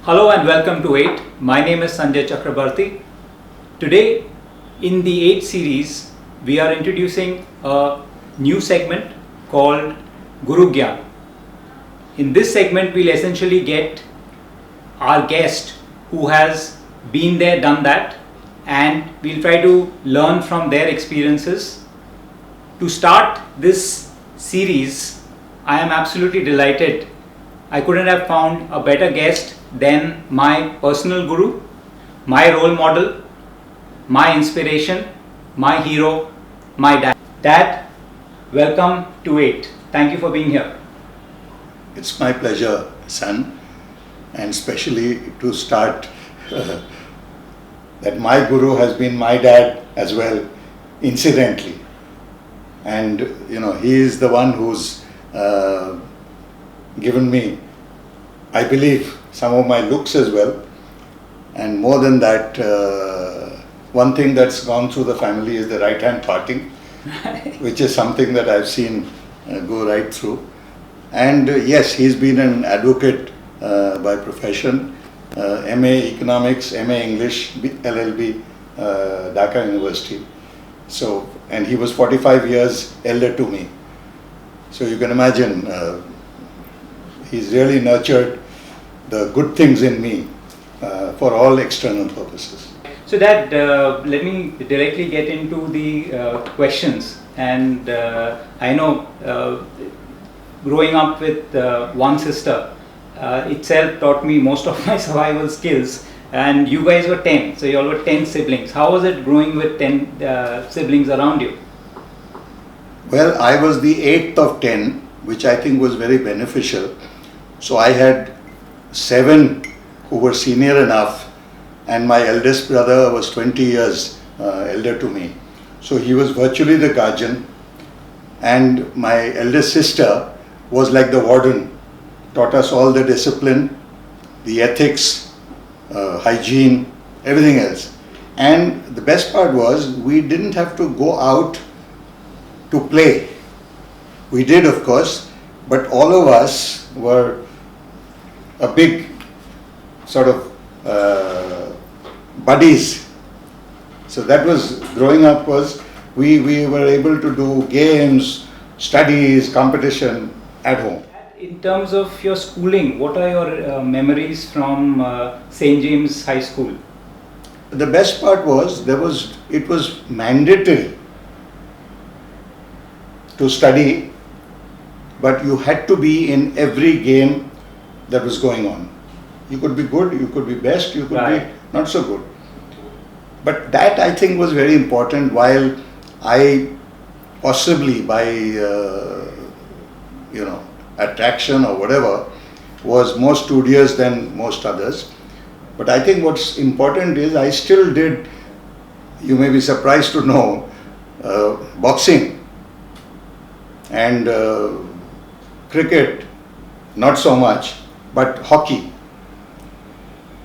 Hello and welcome to 8. My name is Sanjay Chakrabarti. Today in the 8 series, we are introducing a new segment called Guru Gyan. In this segment, we'll essentially get our guest who has been there, done that, and we'll try to learn from their experiences. To start this series, I am absolutely delighted. I couldn't have found a better guest than my personal guru, my role model, my inspiration, my hero, my dad. Dad, welcome to 8. Thank you for being here. It's my pleasure, son, and especially to start that my guru has been my dad as well, incidentally. And he is the one who's given me, I believe, some of my looks as well. And more than that, one thing that's gone through the family is the right hand parting, which is something that I've seen go right through. And yes, he's been an advocate by profession, MA Economics, MA English, LLB, Dhaka University. So, and he was 45 years elder to me. So you can imagine, he's really nurtured the good things in me for all external purposes. So Dad, let me directly get into the questions. And I know growing up with one sister itself taught me most of my survival skills. And you guys were 10, so you all were 10 siblings. How was it growing with 10 siblings around you? Well, I was the 8th of 10, which I think was very beneficial. So I had 7 who were senior enough, and my eldest brother was 20 years elder to me. So he was virtually the guardian, and my eldest sister was like the warden, taught us all the discipline, the ethics, hygiene, everything else. And the best part was we didn't have to go out to play. We did, of course, but all of us were a big sort of buddies. So that was, growing up was, we were able to do games, studies, competition at home. In terms of your schooling, what are your memories from St. James High School? The best part was, it was mandatory to study, but you had to be in every game that was going on. You could be good, you could be best, you could be not so good. But that, I think, was very important, while I possibly by attraction or whatever was more studious than most others. But I think what's important is I still did, you may be surprised to know, boxing and cricket, not so much, but hockey.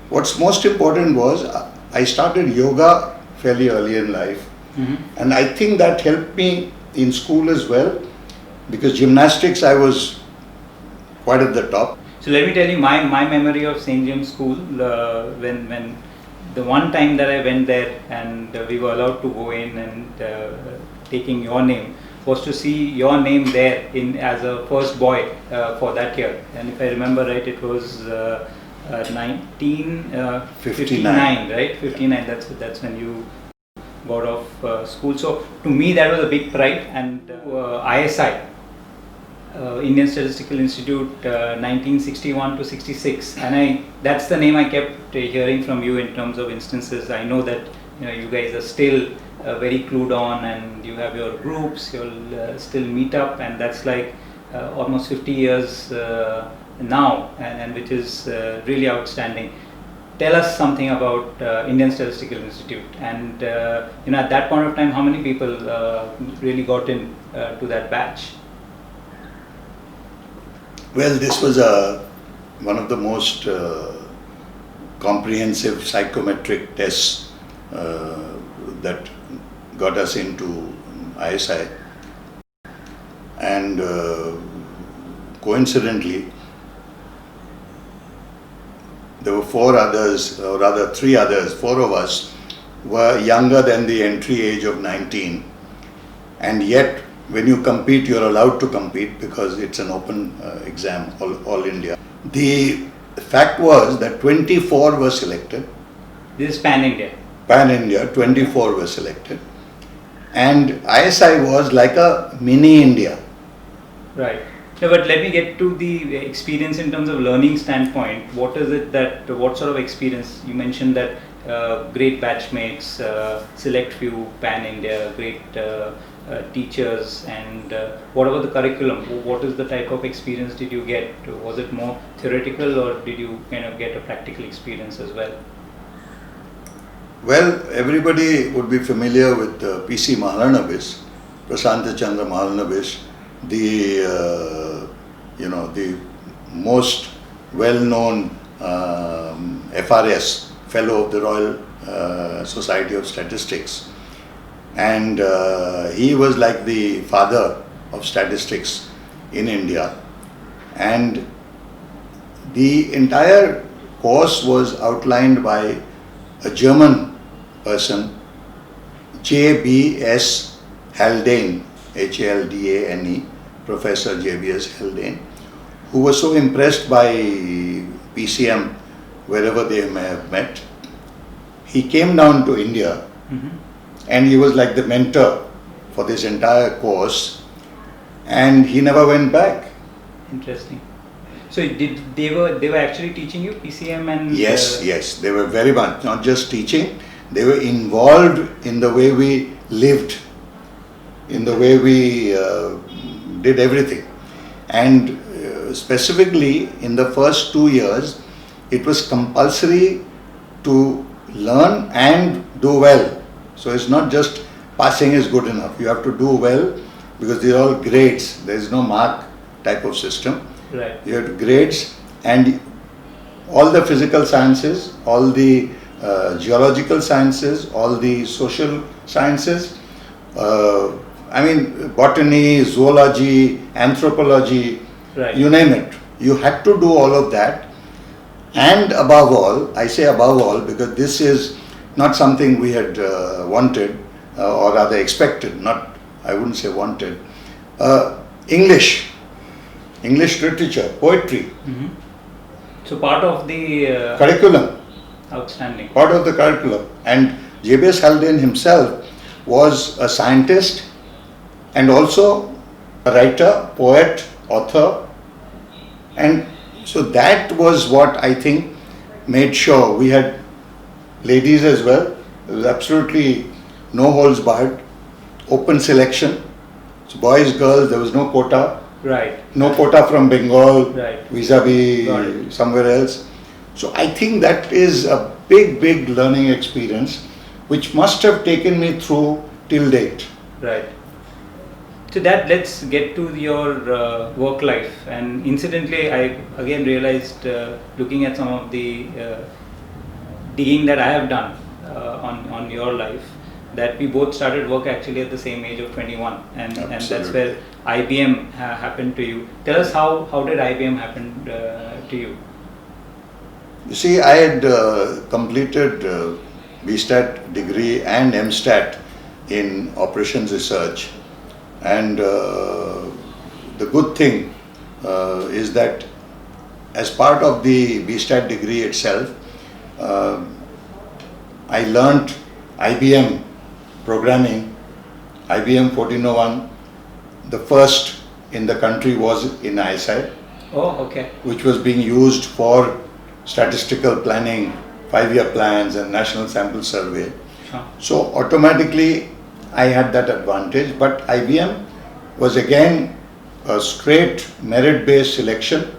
What's most important was I started yoga fairly early in life. And I think that helped me in school as well, because gymnastics I was quite at the top. So let me tell you my memory of St. James School, when the one time that I went there and we were allowed to go in and taking your name, was to see your name there in as a first boy for that year. And if I remember right, it was 1959, right? 59, that's when you got off school. So to me that was a big pride. And ISI, Indian Statistical Institute, 1961 to 66, and that's the name I kept hearing from you in terms of instances. I know that you guys are still very clued on, and you have your groups, you'll still meet up, and that's like almost 50 years now, and which is really outstanding. Tell us something about Indian Statistical Institute, and at that point of time, how many people really got in to that batch? Well, this was one of the most comprehensive psychometric tests that got us into ISI. And coincidentally, there were four others, or rather three others, four of us were younger than the entry age of 19. And yet, when you compete, you're allowed to compete because it's an open exam, all India. The fact was that 24 were selected. This is Pan India. Pan India, 24 were selected. And ISI was like a mini India. Right. No, but let me get to the experience in terms of learning standpoint. What is it that, what sort of experience? You mentioned that great batchmates, select few, Pan India, great teachers, and what about the curriculum? What is the type of experience did you get? Was it more theoretical or did you kind of get a practical experience as well? Well, everybody would be familiar with P.C. Mahalanobis, Prasanta Chandra Mahalanobis, the the most well-known FRS, Fellow of the Royal Society of Statistics, and he was like the father of statistics in India, and the entire course was outlined by a German person, J.B.S. Haldane, Haldane, Professor J.B.S. Haldane, who was so impressed by PCM wherever they may have met. He came down to India and he was like the mentor for this entire course, and he never went back. Interesting. So they were actually teaching you PCM and Yes, they were very much not just teaching, they were involved in the way we lived, in the way we did everything. And specifically in the first 2 years, it was compulsory to learn and do well. So it's not just passing is good enough. You have to do well because these are all grades. There is no mark type of system. Right. You have grades, and all the physical sciences, all the geological sciences, all the social sciences, botany, zoology, anthropology, right, you name it. You had to do all of that. And above all, I say above all because this is not something we had wanted or rather expected, I wouldn't say wanted. English literature, poetry. So part of the curriculum. Outstanding. Part of the curriculum. And J.B.S. Haldane himself was a scientist and also a writer, poet, author. And so that was what I think made sure. We had ladies as well. There was absolutely no holds barred, open selection. So boys, girls, there was no quota. Right. No quota from Bengal, right, vis-a-vis somewhere else. So I think that is a big learning experience which must have taken me through till date. Right. So that, let's get to your work life. And incidentally, I again realized looking at some of the digging that I have done on your life, that we both started work actually at the same age of 21, and that's where IBM happened to you. Tell us how did IBM happen to you? You see, I had completed BStat degree and MStat in operations research, and the good thing is that as part of the BStat degree itself, I learnt IBM programming, IBM 1401. The first in the country was in ISI. Oh, okay. Which was being used for statistical planning, 5-year plans and national sample survey. So automatically I had that advantage, but IBM was again a straight merit-based selection,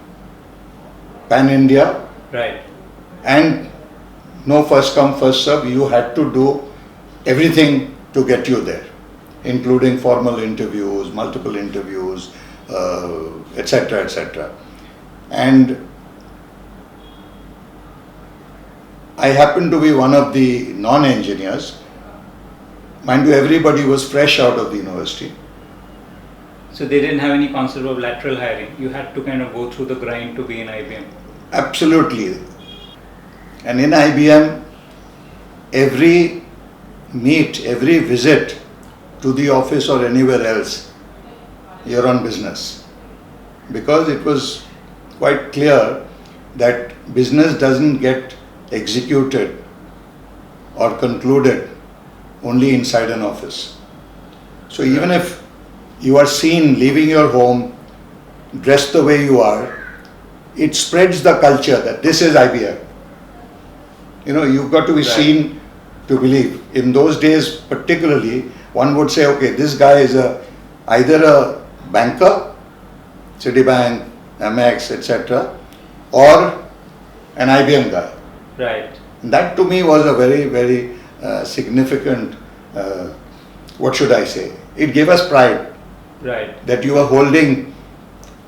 pan-India. Right. And no first come, first serve. You had to do everything to get you there, including formal interviews, multiple interviews, etc., etc. And I happened to be one of the non-engineers. Mind you, everybody was fresh out of the university. So they didn't have any concept of lateral hiring. You had to kind of go through the grind to be in IBM. Absolutely. And in IBM, every meet, every visit to the office or anywhere else, you're on business. Because it was quite clear that business doesn't get executed or concluded only inside an office. So even if you are seen leaving your home dressed the way you are, it spreads the culture that this is IBM. You know, you've got to be seen to believe. In those days particularly, one would say, okay, this guy is either a banker, Citibank, Amex, etc., or an IBM guy. Right. And that to me was a very, very significant, what should I say? It gave us pride. Right. That you are holding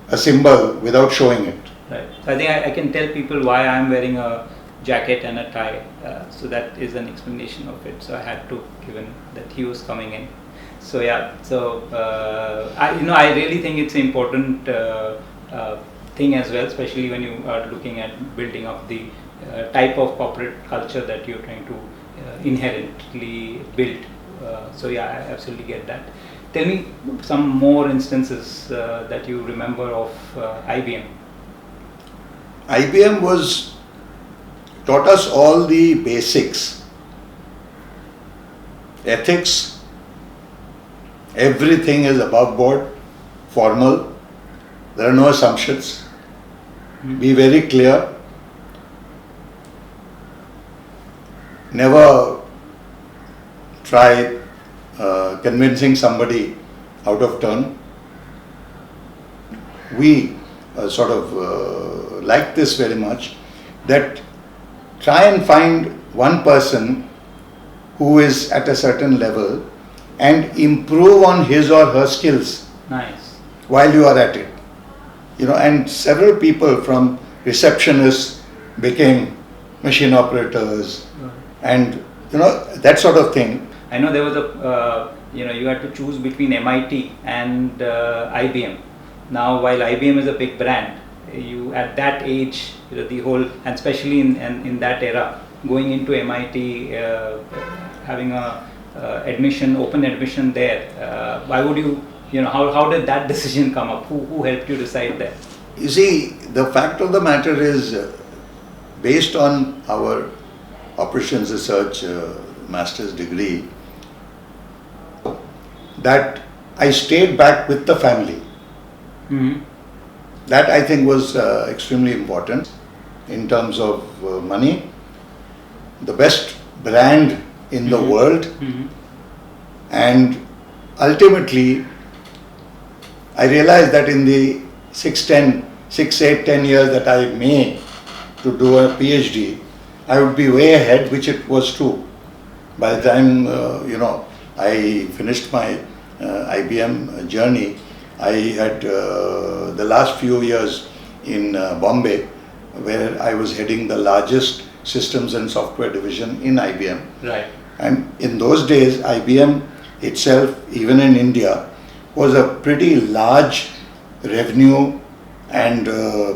a symbol without showing it. Right. So I think I can tell people why I'm wearing a jacket and a tie. So that is an explanation of it. So I had to, given that he was coming in. So yeah. So I really think it's an important thing as well, especially when you are looking at building up the type of corporate culture that you're trying to inherently build. So yeah, I absolutely get that. Tell me some more instances that you remember of IBM. IBM taught us all the basics, ethics, everything is above board, formal, there are no assumptions, be very clear, never try convincing somebody out of turn. We like this very much, that try and find one person who is at a certain level and improve on his or her skills. Nice. While you are at it. You know, and several people from receptionists became machine operators and that sort of thing. I know there was you had to choose between MIT and IBM. Now, while IBM is a big brand, you at that age, the whole, and especially in that era, going into MIT, having a open admission there, why would you, how did that decision come up? Who helped you decide that? You see, the fact of the matter is, based on our operations research master's degree, that I stayed back with the family. Mm-hmm. That I think was extremely important in terms of money. The best brand in the world, and ultimately I realized that in the 6, 8, 10 years that I may to do a PhD, I would be way ahead, which it was true. By the time I finished my IBM journey, I had the last few years in Bombay, where I was heading the largest systems and software division in IBM. Right. And in those days, IBM itself, even in India, was a pretty large revenue and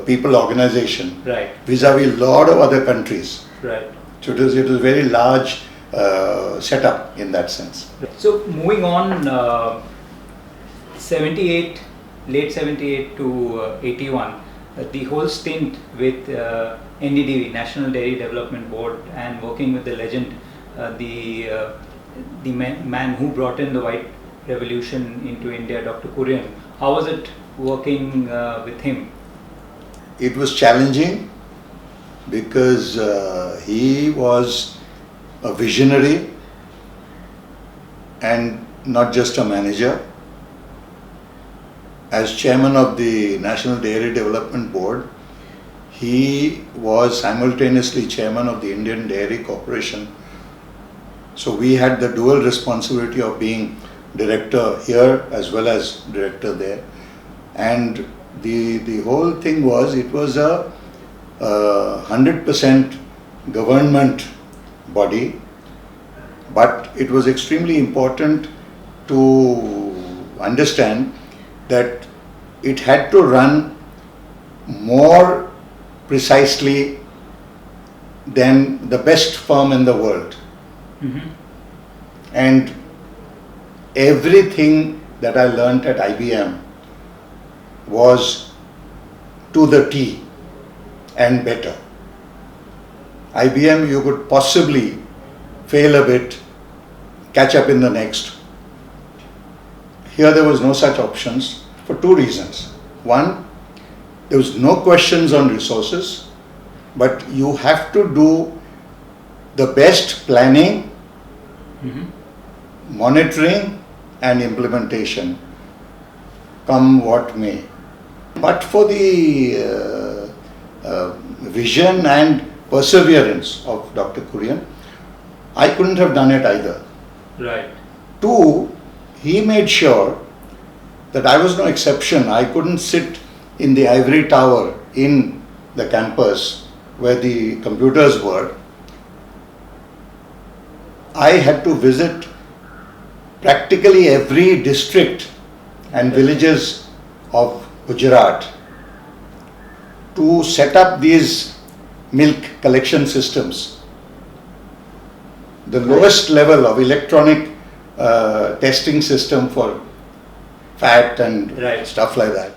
people organization. Right. Vis-a-vis a lot of other countries. Right. So it was a very large setup in that sense. So moving on, 78, late 78 to 81, the whole stint with NDDB, National Dairy Development Board, and working with the legend, the man who brought in the white revolution into India, Dr. Kurian. How was it working with him? It was challenging because he was a visionary and not just a manager. As chairman of the National Dairy Development Board, he was simultaneously chairman of the Indian Dairy Corporation. So we had the dual responsibility of being director here as well as director there. And the whole thing was, it was a 100% government body, but it was extremely important to understand that it had to run more precisely then the best firm in the world. Mm-hmm. And everything that I learnt at IBM was to the T and better. IBM, you could possibly fail a bit, catch up in the next. Here there was no such options for two reasons. One, there was no questions on resources, but you have to do the best planning, Mm-hmm. monitoring and implementation, come what may. But for the vision and perseverance of Dr. Kurian, I couldn't have done it either. Right. Two, he made sure that I was no exception. I couldn't sit in the ivory tower in the campus where the computers were. I had to visit practically every district and villages of Gujarat to set up these milk collection systems. The lowest level of electronic testing system for fat and Right. stuff like that.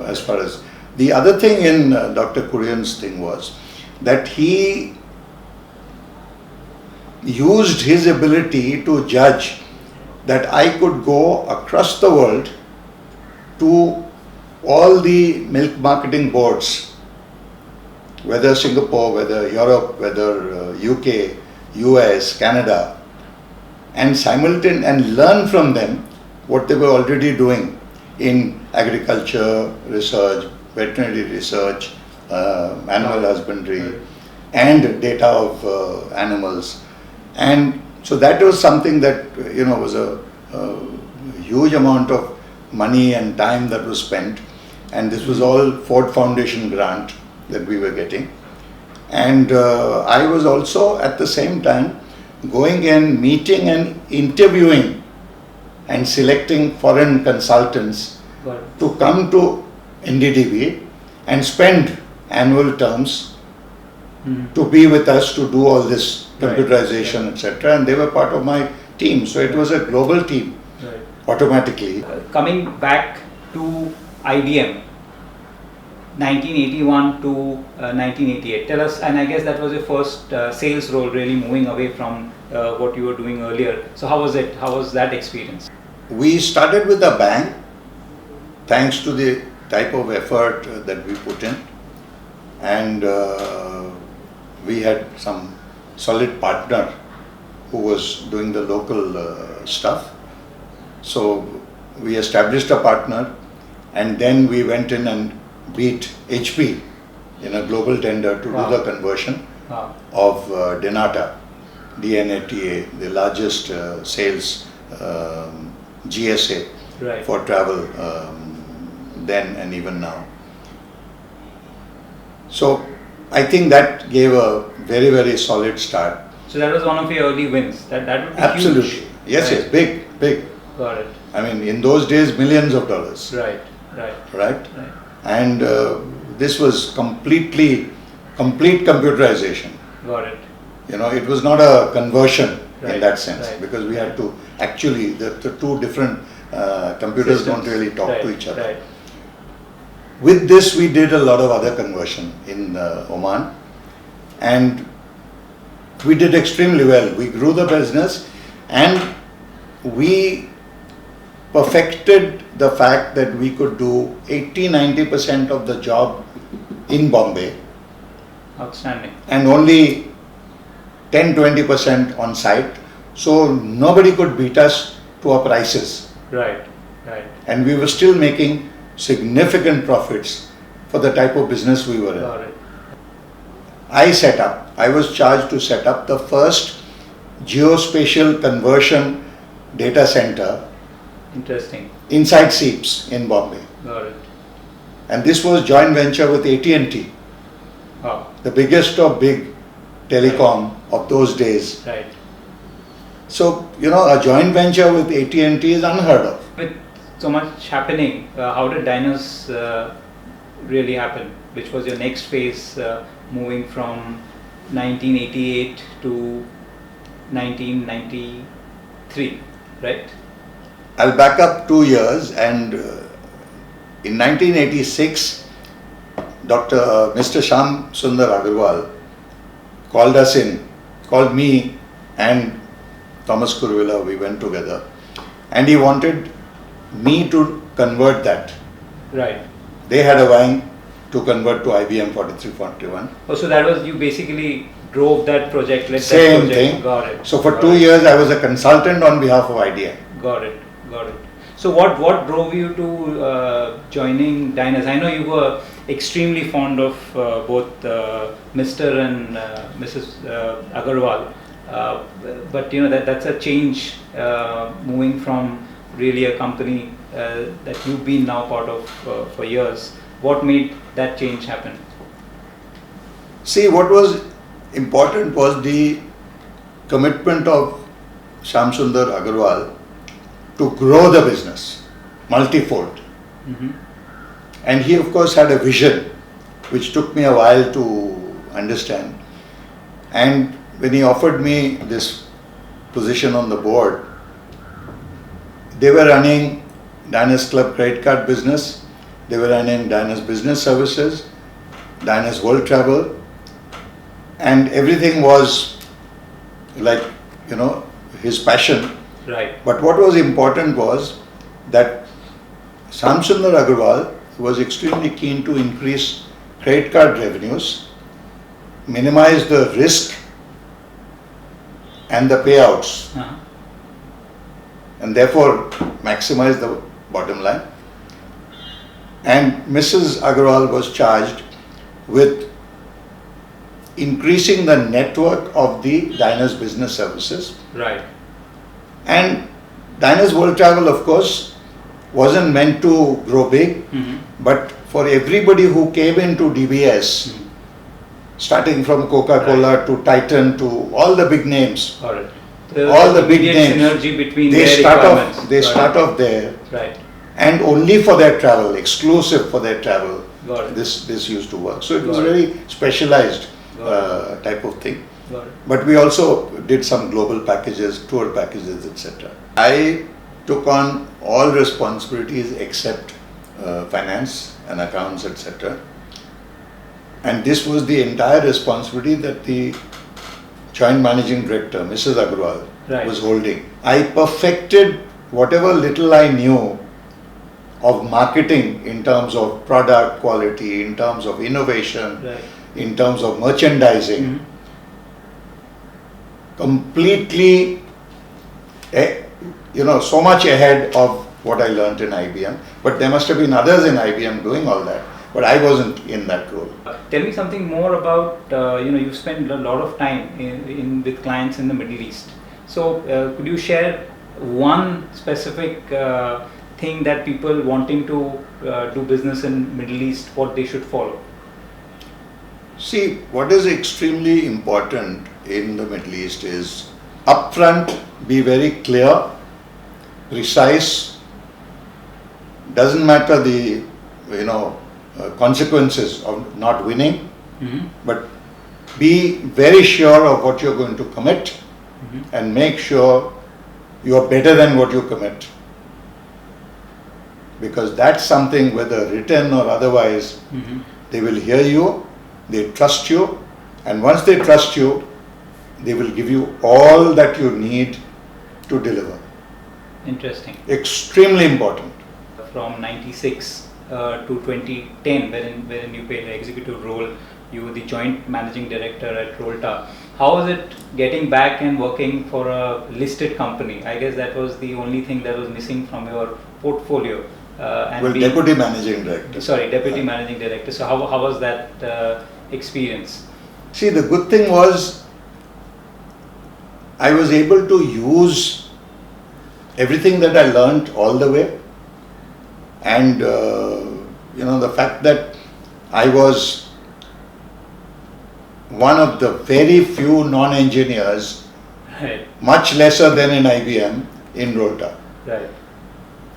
As far as the other thing in Dr. Kurian's thing was that he used his ability to judge that I could go across the world to all the milk marketing boards, whether Singapore, whether Europe, whether UK, US, Canada, and and learn from them what they were already doing in agriculture research, veterinary research, animal husbandry, and data of animals. And so that was something that was a huge amount of money and time that was spent, and this was all Ford Foundation grant that we were getting. And I was also at the same time going and meeting and interviewing and selecting foreign consultants Got it. to come to NDDB and spend annual terms Mm-hmm. to be with us to do all this Right. computerization, etc. And they were part of my team. So it was a global team Right. automatically. Coming back to IBM, 1981 to 1988. Tell us, and I guess that was your first sales role, really moving away from what you were doing earlier. So how was it? How was that experience? We started with a bang, thanks to the type of effort that we put in. And we had some solid partner who was doing the local stuff. So we established a partner, and then we went in and beat HP in a global tender to Wow. do the conversion Wow. of Dnata, DNATA, the largest sales GSA Right. for travel then and even now. So I think that gave a very, very solid start. So that was one of your early wins. That would be Absolutely. huge. Yes, Right. yes, big, big. Got it. I mean, in those days, millions of dollars, Right. Right. right? Right. And this was complete computerization. Got it. It was not a conversion Right, in that sense, right. because we had to actually, the two different computers don't Systems. really talk to Right, each other. Right. With this, we did a lot of other conversion in Oman, and we did extremely well. We grew the business, and we perfected the fact that we could do 80-90% of the job in Bombay Outstanding. and only 10-20% on site. So nobody could beat us to our prices, Right. Right. and we were still making significant profits for the type of business we were in. Got it. I was charged to set up the first geospatial conversion data center Interesting. inside SEEPS in Bombay. Got it. And this was joint venture with AT&T, Wow. the biggest of big telecom of those days. Right. So, a joint venture with AT&T is unheard of. With so much happening, how did Dinos really happen? Which was your next phase, moving from 1988 to 1993, right? I'll back up 2 years, and in 1986, Mr. Sham Sundar Agarwal called me and Thomas Kurvilla, we went together, and he wanted me to convert that. Right. They had a wine to convert to IBM 4341. Oh, so that was, you basically drove that project, led that Same project. thing. Got it. So for Got 2 it. years I was a consultant on behalf of IDM. Got it. So what drove you to joining Dynas? I know you were extremely fond of both Mr. and Mrs. Agarwal, but you know that's a change, moving from really a company that you've been now part of for years. What made that change happen? See, what was important was the commitment of Sham Sundar Agarwal to grow the business multifold. Mm-hmm. And he of course had a vision which took me a while to understand. And when he offered me this position on the board, they were running Dynas Club credit card business, they were running Dynas Business Services, Dynas World Travel, and everything was like, you know, his passion. Right. But what was important was that Sham Sundar Agarwal was extremely keen to increase credit card revenues, minimize the risk and the payouts, Uh-huh. and therefore maximize the bottom line. And Mrs. Agarwal was charged with increasing the network of the Dynas Business Services. Right. And Dynas World Travel, of course, wasn't meant to grow big, Mm-hmm. but for everybody who came into DBS, Mm-hmm. starting from Coca-Cola to Titan to all the big names, Got it. all the big immediate names, synergy between they their start requirements. off. They Got start it. off there, Right. and only for their travel, exclusive for their travel. Got it. This used to work. So it was Got it. very specialized Got type of thing. Got it. But we also did some global packages, tour packages, etc. I took on all responsibilities except finance and accounts, etc. And this was the entire responsibility that the joint managing director, Mrs. Agarwal, Right. was holding. I perfected whatever little I knew of marketing in terms of product quality, in terms of innovation, Right. in terms of merchandising. Mhm. Completely, so much ahead of what I learnt in IBM. But there must have been others in IBM doing all that. But I wasn't in that role. Tell me something more about, you spend a lot of time with clients in the Middle East. So could you share one specific thing that people wanting to do business in Middle East, what they should follow? See, what is extremely important in the Middle East is upfront, be very clear, precise. Doesn't matter the consequences of not winning, Mm-hmm. but be very sure of what you're going to commit, Mm-hmm. and make sure you are better than what you commit. Because that's something, whether written or otherwise, Mm-hmm. they will hear you, they trust you, and once they trust you, they will give you all that you need to deliver. Interesting. Extremely important. From 96 to 2010, wherein you played the executive role, you were the joint managing director at Rolta. How was it getting back and working for a listed company? I guess that was the only thing that was missing from your portfolio. Deputy managing director. Deputy managing director. So how was that experience? See, the good thing was I was able to use everything that I learnt all the way, and the fact that I was one of the very few non-engineers, Right. much lesser than in IBM, in Rolta. Right.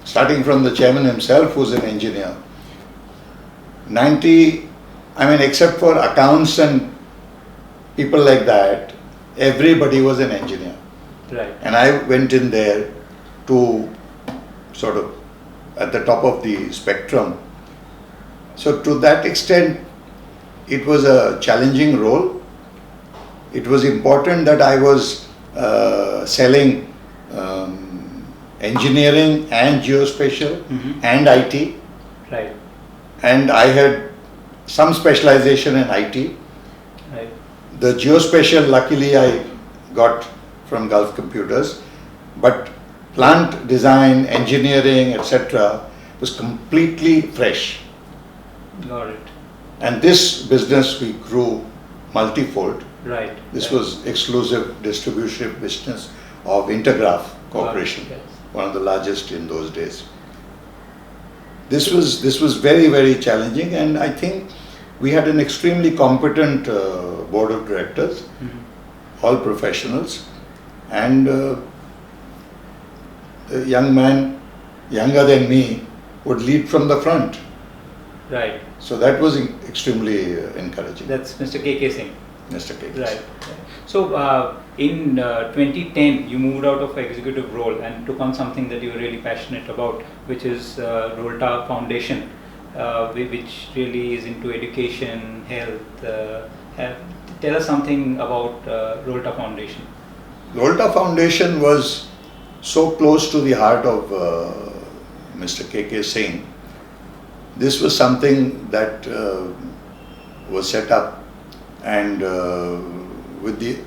Starting from the chairman himself, who's an engineer. Except for accounts and people like that, everybody was an engineer. Right. And I went in there to sort of at the top of the spectrum. So to that extent, it was a challenging role. It was important that I was selling engineering and geospatial and IT. Right. And I had some specialization in IT. Right. The geospatial, luckily, I got from Gulf Computers, but plant design, engineering, etc., was completely fresh. Got it. And this business we grew multifold. Right. This right. was exclusive distribution business of Intergraph Corporation, Yes. one of the largest in those days. This was very, very challenging, and I think we had an extremely competent board of directors, all professionals, and a young man, younger than me, would lead from the front. Right. So that was extremely encouraging. That's Mr. K.K. Singh. Mr. K. Right. So in 2010, you moved out of executive role and took on something that you were really passionate about, which is Rolta Foundation, which really is into education, health. Tell us something about Rolta Foundation. Rolta Foundation was so close to the heart of Mr. K.K. Singh. This was something that was set up and with the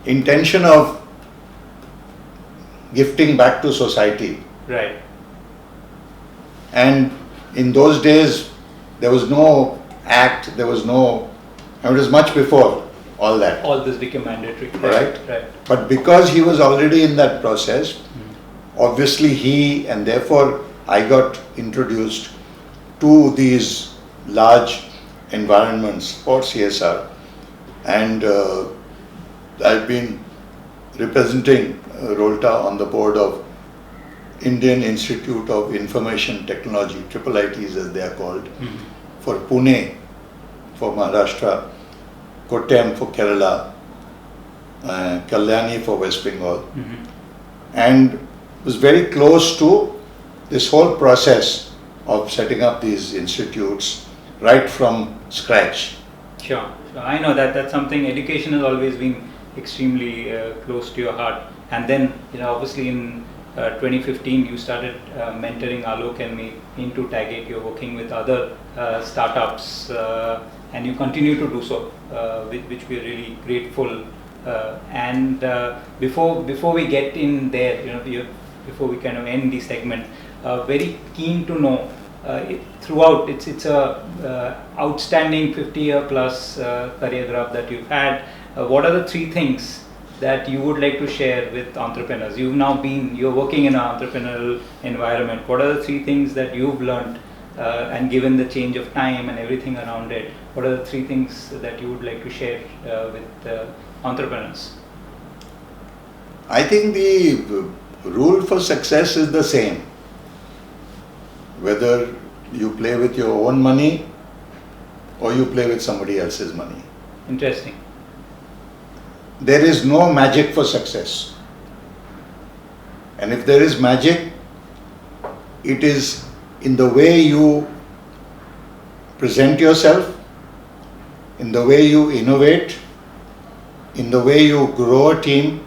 intention of gifting back to society. Right. And in those days, there was no act, there was no, it was much before all that. All this became mandatory. Right. Right. But because he was already in that process, obviously he, and therefore I got introduced to these large environments for CSR, and I've been representing Rolta on the board of Indian Institute of Information Technology, IIITs as they are called, for Pune, for Maharashtra, Kottayam for Kerala, Kalyani for West Bengal, and was very close to this whole process of setting up these institutes right from scratch. Sure. So I know that that's something, education has always been extremely close to your heart. And then, obviously in 2015, you started mentoring Alok and me into Tagit. You're working with other startups, and you continue to do so, which we're really grateful. And before we get in there, before we kind of end the segment, very keen to know. Throughout, it's a outstanding 50-year plus career graph that you've had. What are the three things that you would like to share with entrepreneurs? You're working in an entrepreneurial environment. What are the three things that you've learned, and given the change of time and everything around it, what are the three things that you would like to share with entrepreneurs? I think the rule for success is the same. Whether you play with your own money or you play with somebody else's money. Interesting. There is no magic for success. And if there is magic, it is in the way you present yourself, in the way you innovate, in the way you grow a team,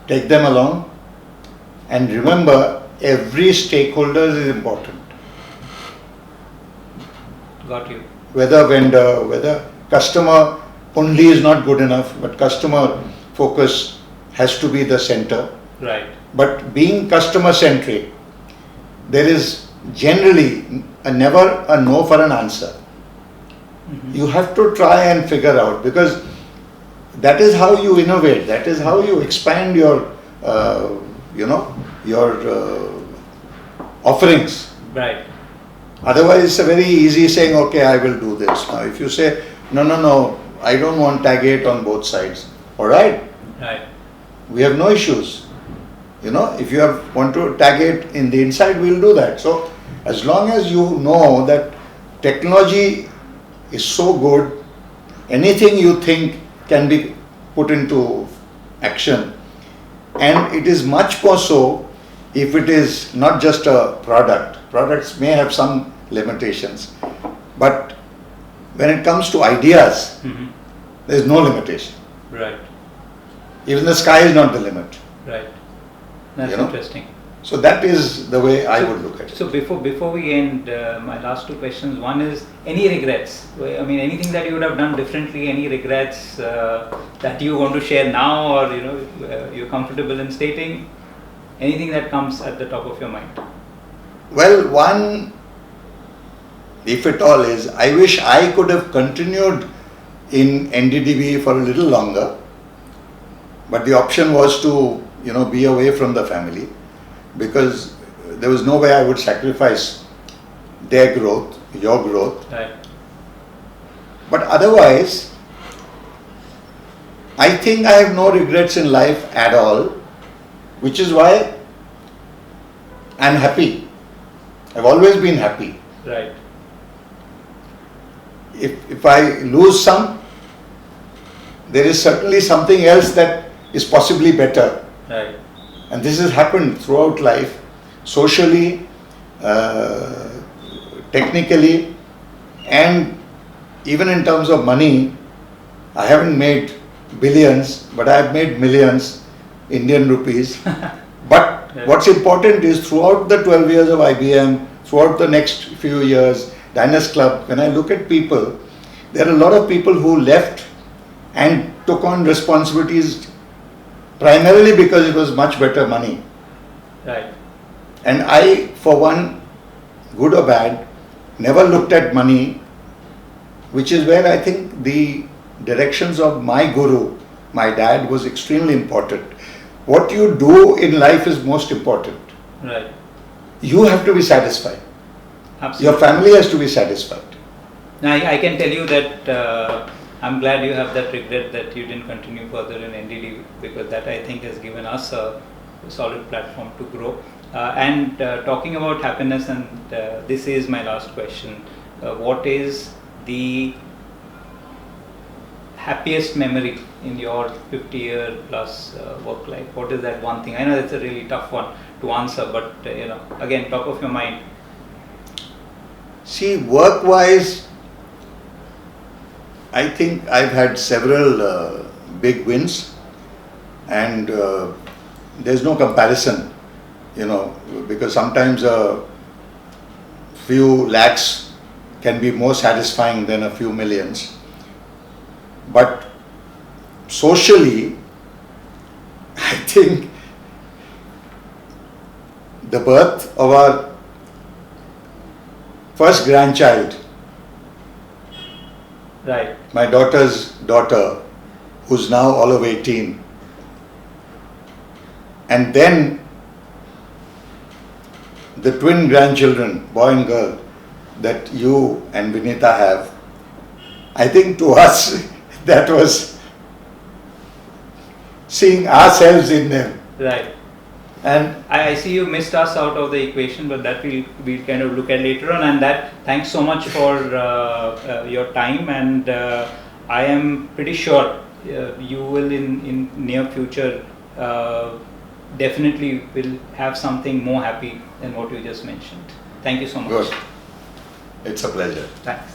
take them along, and remember, every stakeholder is important. Got you. Whether vendor, whether customer only is not good enough, but customer focus has to be the center. Right. But being customer centric, there is generally never a no for an answer. You have to try and figure out, because that is how you innovate, that is how you expand your offerings. Right. Otherwise, it's a very easy saying, okay, I will do this. Now, if you say, no, I don't want Tagit on both sides. All right. Right. We have no issues. If you want to Tagit in the inside, we'll do that. So, as long as you know that technology is so good, anything you think can be put into action. And it is much more so if it is not just a product. Products may have some limitations, but when it comes to ideas, there is no limitation. Right. Even the sky is not the limit. Right. That's You know? interesting. So that is the way I would look at it. So before we end, my last two questions. One is, any regrets? I mean, anything that you would have done differently? Any regrets that you want to share now, or you're comfortable in stating? Anything that comes at the top of your mind? Well, one, if at all, is I wish I could have continued in NDDB for a little longer, but the option was to be away from the family, because there was no way I would sacrifice their growth, your growth. Right. But otherwise, I think I have no regrets in life at all, which is why I'm happy. I've always been happy. Right. If I lose some, there is certainly something else that is possibly better. Right. And this has happened throughout life, socially, technically, and even in terms of money. I haven't made billions, but I have made millions, Indian rupees. But Yes. what's important is, throughout the 12 years of IBM, throughout the next few years, Diners Club, when I look at people, there are a lot of people who left and took on responsibilities primarily because it was much better money. Right. And I, for one, good or bad, never looked at money, which is where I think the directions of my guru, my dad, was extremely important. What you do in life is most important. Right. You have to be satisfied. Absolutely. Your family has to be satisfied. Now, I can tell you that I'm glad you have that regret that you didn't continue further in NDD, because that, I think, has given us a solid platform to grow. And talking about happiness, and this is my last question, what is the happiest memory in your 50-year plus work life? What is that one thing? I know that's a really tough one to answer, but again, top of your mind. See, work-wise, I think I've had several big wins, and there's no comparison, because sometimes a few lakhs can be more satisfying than a few millions. But socially, I think the birth of our first grandchild, Right. my daughter's daughter, who's now all of 18, and then the twin grandchildren, boy and girl, that you and Vinita have, I think to us that was seeing ourselves in them. Right. And I see you missed us out of the equation, but that we'll kind of look at later on. And that, thanks so much for your time, and I am pretty sure you will in near future definitely will have something more happy than what you just mentioned. Thank you so much. good. It's a pleasure. Thanks.